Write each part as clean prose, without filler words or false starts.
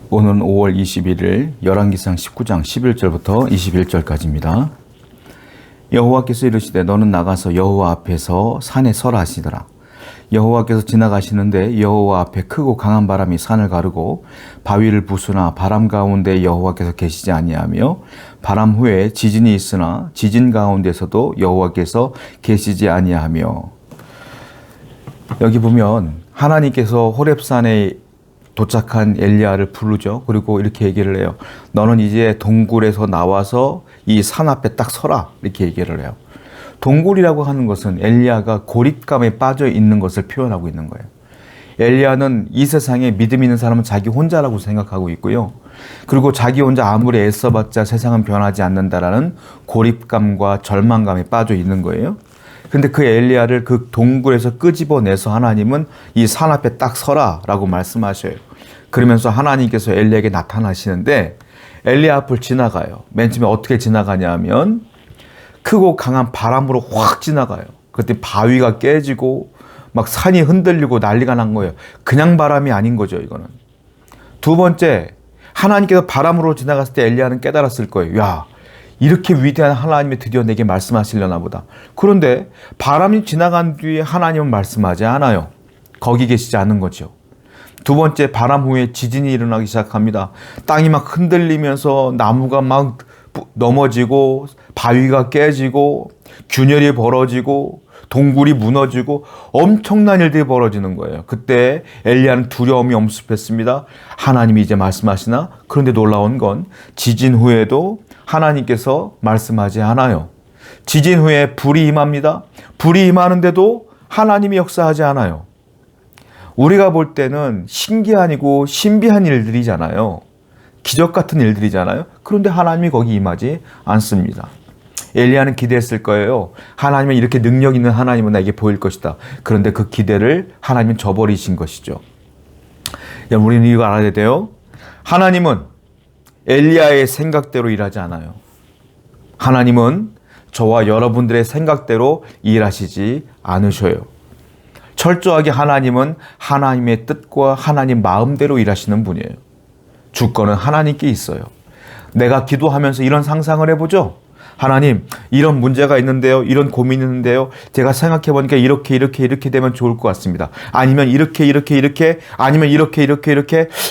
오늘은 5월 21일 열왕기상 19장 11절부터 21절까지입니다. 여호와께서 이르시되 너는 나가서 여호와 앞에서 산에 서라 하시더라. 여호와께서 지나가시는데 여호와 앞에 크고 강한 바람이 산을 가르고 바위를 부수나 바람 가운데 여호와께서 계시지 아니하며 바람 후에 지진이 있으나 지진 가운데서도 여호와께서 계시지 아니하며. 여기 보면 하나님께서 호렙산에 도착한 엘리야를 부르죠. 그리고 이렇게 얘기를 해요. 너는 이제 동굴에서 나와서 이 산 앞에 딱 서라. 이렇게 얘기를 해요. 동굴이라고 하는 것은 엘리야가 고립감에 빠져 있는 것을 표현하고 있는 거예요. 엘리야는 이 세상에 믿음 있는 사람은 자기 혼자라고 생각하고 있고요. 그리고 자기 혼자 아무리 애써봤자 세상은 변하지 않는다라는 고립감과 절망감에 빠져 있는 거예요. 근데 그 엘리야를 그 동굴에서 끄집어내서 하나님은 이 산 앞에 딱 서라 라고 말씀하셔요. 그러면서 하나님께서 엘리야에게 나타나시는데 엘리야 앞을 지나가요. 맨 처음에 어떻게 지나가냐 하면 크고 강한 바람으로 확 지나가요. 그때 바위가 깨지고 막 산이 흔들리고 난리가 난 거예요. 그냥 바람이 아닌 거죠, 이거는. 두 번째, 하나님께서 바람으로 지나갔을 때 엘리야는 깨달았을 거예요. 야, 이렇게 위대한 하나님이 드디어 내게 말씀하시려나 보다. 그런데 바람이 지나간 뒤에 하나님은 말씀하지 않아요. 거기 계시지 않은 거죠. 두 번째, 바람 후에 지진이 일어나기 시작합니다. 땅이 막 흔들리면서 나무가 막 넘어지고 바위가 깨지고 균열이 벌어지고 동굴이 무너지고 엄청난 일들이 벌어지는 거예요. 그때 엘리야는 두려움이 엄습했습니다. 하나님이 이제 말씀하시나? 그런데 놀라운 건 지진 후에도 하나님께서 말씀하지 않아요. 지진 후에 불이 임합니다. 불이 임하는데도 하나님이 역사하지 않아요. 우리가 볼 때는 신기하고 신비한 일들이잖아요. 기적 같은 일들이잖아요. 그런데 하나님이 거기 임하지 않습니다. 엘리야는 기대했을 거예요. 하나님은 이렇게 능력 있는 하나님은 나에게 보일 것이다. 그런데 그 기대를 하나님은 저버리신 것이죠. 우리는 이거 알아야 돼요. 하나님은 엘리야의 생각대로 일하지 않아요. 하나님은 저와 여러분들의 생각대로 일하시지 않으셔요. 철저하게 하나님은 하나님의 뜻과 하나님 마음대로 일하시는 분이에요. 주권은 하나님께 있어요. 내가 기도하면서 이런 상상을 해보죠. 하나님, 이런 문제가 있는데요. 이런 고민이 있는데요. 제가 생각해보니까 이렇게 되면 좋을 것 같습니다. 아니면 이렇게 아니면 이렇게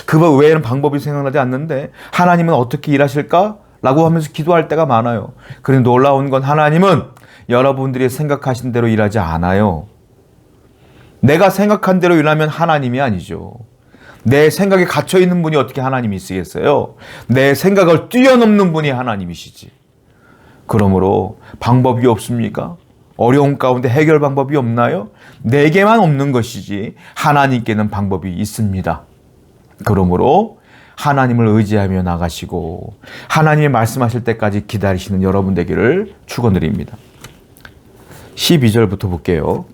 그거 외에는 방법이 생각나지 않는데 하나님은 어떻게 일하실까? 라고 하면서 기도할 때가 많아요. 그런데 놀라운 건 하나님은 여러분들이 생각하신 대로 일하지 않아요. 내가 생각한 대로 일하면 하나님이 아니죠. 내 생각에 갇혀있는 분이 어떻게 하나님이 있으겠어요? 내 생각을 뛰어넘는 분이 하나님이시지. 그러므로 방법이 없습니까? 어려운 가운데 해결 방법이 없나요? 내게만 없는 것이지 하나님께는 방법이 있습니다. 그러므로 하나님을 의지하며 나가시고 하나님이 말씀하실 때까지 기다리시는 여러분 되기를 축원드립니다. 12절부터 볼게요.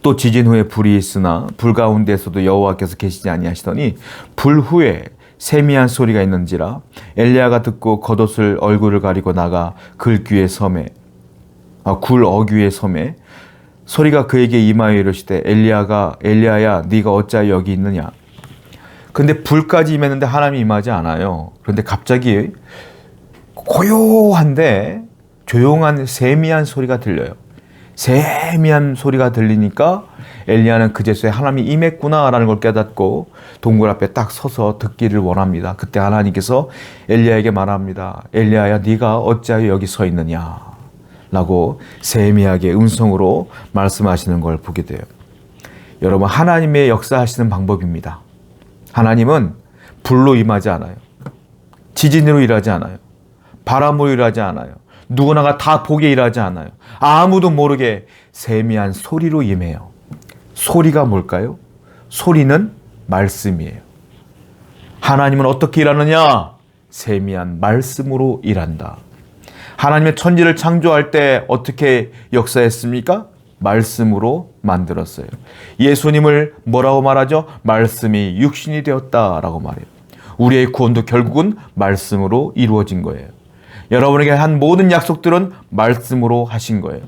또 지진 후에 불이 있으나 불 가운데에서도 여호와께서 계시지 아니하시더니 불 후에 세미한 소리가 있는지라 엘리야가 듣고 겉옷을 얼굴을 가리고 나가 굴 어귀의 섬에 소리가 그에게 임하여 이르시되 엘리야야 네가 어찌하여 여기 있느냐. 근데 불까지 임했는데 하나님이 임하지 않아요. 그런데 갑자기 고요한데 조용한 세미한 소리가 들려요. 세미한 소리가 들리니까 엘리야는 그제서야 하나님이 임했구나라는 걸 깨닫고 동굴 앞에 딱 서서 듣기를 원합니다. 그때 하나님께서 엘리야에게 말합니다. 엘리야야 네가 어찌하여 여기 서 있느냐 라고 세미하게 음성으로 말씀하시는 걸 보게 돼요. 여러분, 하나님의 역사하시는 방법입니다. 하나님은 불로 임하지 않아요. 지진으로 일하지 않아요. 바람으로 일하지 않아요. 누구나가 다 보게 일하지 않아요. 아무도 모르게 세미한 소리로 임해요. 소리가 뭘까요? 소리는 말씀이에요. 하나님은 어떻게 일하느냐? 세미한 말씀으로 일한다. 하나님의 천지를 창조할 때 어떻게 역사했습니까? 말씀으로 만들었어요. 예수님을 뭐라고 말하죠? 말씀이 육신이 되었다라고 말해요. 우리의 구원도 결국은 말씀으로 이루어진 거예요. 여러분에게 한 모든 약속들은 말씀으로 하신 거예요.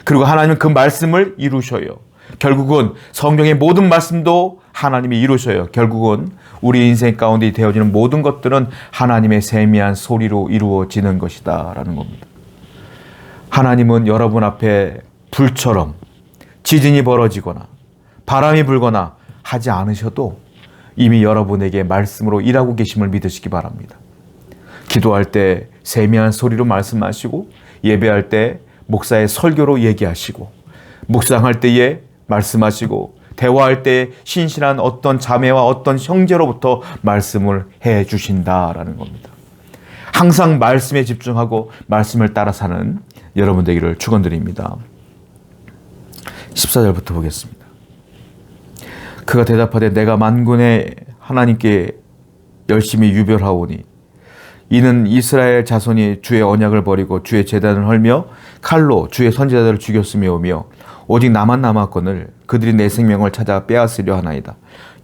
그리고 하나님은 그 말씀을 이루셔요. 결국은 성경의 모든 말씀도 하나님이 이루셔요. 결국은 우리 인생 가운데 되어지는 모든 것들은 하나님의 세미한 소리로 이루어지는 것이다 라는 겁니다. 하나님은 여러분 앞에 불처럼 지진이 벌어지거나 바람이 불거나 하지 않으셔도 이미 여러분에게 말씀으로 일하고 계심을 믿으시기 바랍니다. 기도할 때 세미한 소리로 말씀하시고, 예배할 때 목사의 설교로 얘기하시고, 묵상할 때에 말씀하시고, 대화할 때 신실한 어떤 자매와 어떤 형제로부터 말씀을 해 주신다라는 겁니다. 항상 말씀에 집중하고 말씀을 따라 사는 여러분 되기를 축원드립니다. 14절부터 보겠습니다. 그가 대답하되 내가 만군의 하나님께 열심히 유별하오니 이는 이스라엘 자손이 주의 언약을 버리고 주의 제단을 헐며 칼로 주의 선지자들을 죽였으며오며 오직 나만 남았거늘 그들이 내 생명을 찾아 빼앗으려 하나이다.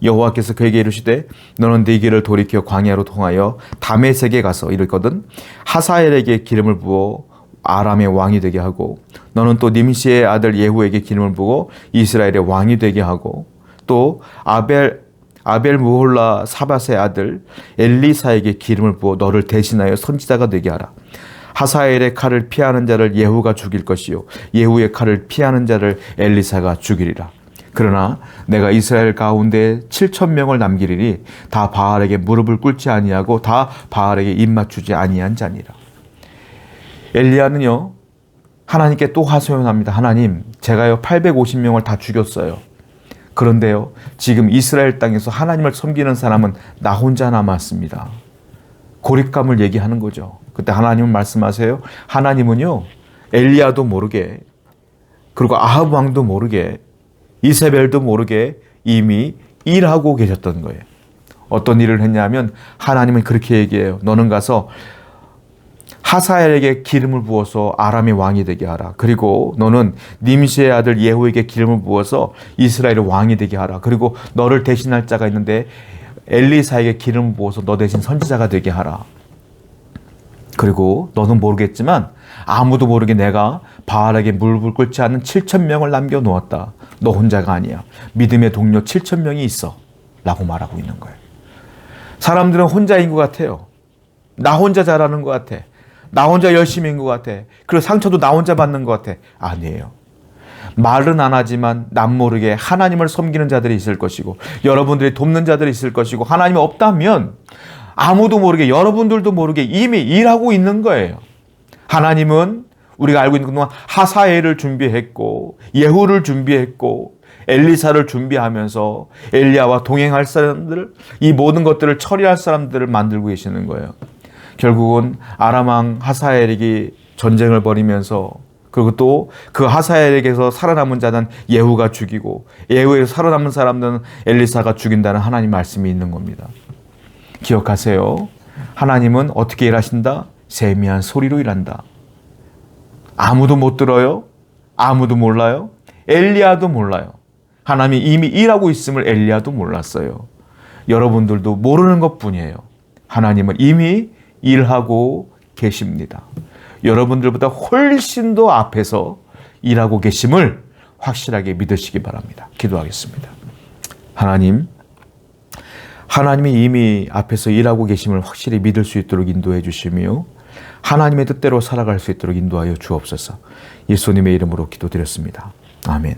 여호와께서 그에게 이르시되 너는 네 길을 돌이켜 광야로 통하여 다메섹에 가서 이르거든 하사엘에게 기름을 부어 아람의 왕이 되게 하고 너는 또 님시의 아들 예후에게 기름을 부어 이스라엘의 왕이 되게 하고 또 아벨 무홀라 사밧의 아들 엘리사에게 기름을 부어 너를 대신하여 선지자가 되게 하라. 하사엘의 칼을 피하는 자를 예후가 죽일 것이요 예후의 칼을 피하는 자를 엘리사가 죽이리라. 그러나 내가 이스라엘 가운데 7,000명을 남기리니 다 바알에게 무릎을 꿇지 아니하고 다 바알에게 입맞추지 아니한 자니라. 엘리야는요 하나님께 또 하소연합니다. 하나님, 제가요 850명을 다 죽였어요. 그런데요 지금 이스라엘 땅에서 하나님을 섬기는 사람은 나 혼자 남았습니다. 고립감을 얘기하는 거죠. 그때 하나님은 말씀하세요. 하나님은요 엘리야도 모르게, 그리고 아합 왕도 모르게, 이세벨도 모르게 이미 일하고 계셨던 거예요. 어떤 일을 했냐면 하나님은 그렇게 얘기해요. 너는 가서 하사엘에게 기름을 부어서 아람의 왕이 되게 하라. 그리고 너는 님시의 아들 예후에게 기름을 부어서 이스라엘의 왕이 되게 하라. 그리고 너를 대신할 자가 있는데 엘리사에게 기름을 부어서 너 대신 선지자가 되게 하라. 그리고 너는 모르겠지만 아무도 모르게 내가 바알에게 무릎을 꿇지 않은 7,000명을 남겨놓았다. 너 혼자가 아니야. 믿음의 동료 7,000명이 있어. 라고 말하고 있는 거예요. 사람들은 혼자인 것 같아요. 나 혼자 잘하는 것 같아. 나 혼자 열심히인 것 같아. 그리고 상처도 나 혼자 받는 것 같아. 아니에요. 말은 안 하지만 남 모르게 하나님을 섬기는 자들이 있을 것이고 여러분들이 돕는 자들이 있을 것이고 하나님이 없다면 아무도 모르게 여러분들도 모르게 이미 일하고 있는 거예요. 하나님은 우리가 알고 있는 동안 하사엘을 준비했고 예후를 준비했고 엘리사를 준비하면서 엘리야와 동행할 사람들, 이 모든 것들을 처리할 사람들을 만들고 계시는 거예요. 결국은 아람 왕 하사엘에게 전쟁을 벌이면서 그리고 또 그 하사엘에게서 살아남은 자는 예후가 죽이고 예후에서 살아남은 사람들은 엘리사가 죽인다는 하나님 말씀이 있는 겁니다. 기억하세요. 하나님은 어떻게 일하신다? 세미한 소리로 일한다. 아무도 못 들어요. 아무도 몰라요. 엘리야도 몰라요. 하나님이 이미 일하고 있음을 엘리야도 몰랐어요. 여러분들도 모르는 것뿐이에요. 하나님은 이미 일하고 계십니다. 여러분들보다 훨씬 더 앞에서 일하고 계심을 확실하게 믿으시기 바랍니다. 기도하겠습니다. 하나님이 이미 앞에서 일하고 계심을 확실히 믿을 수 있도록 인도해 주시며 하나님의 뜻대로 살아갈 수 있도록 인도하여 주옵소서. 예수님의 이름으로 기도드렸습니다. 아멘.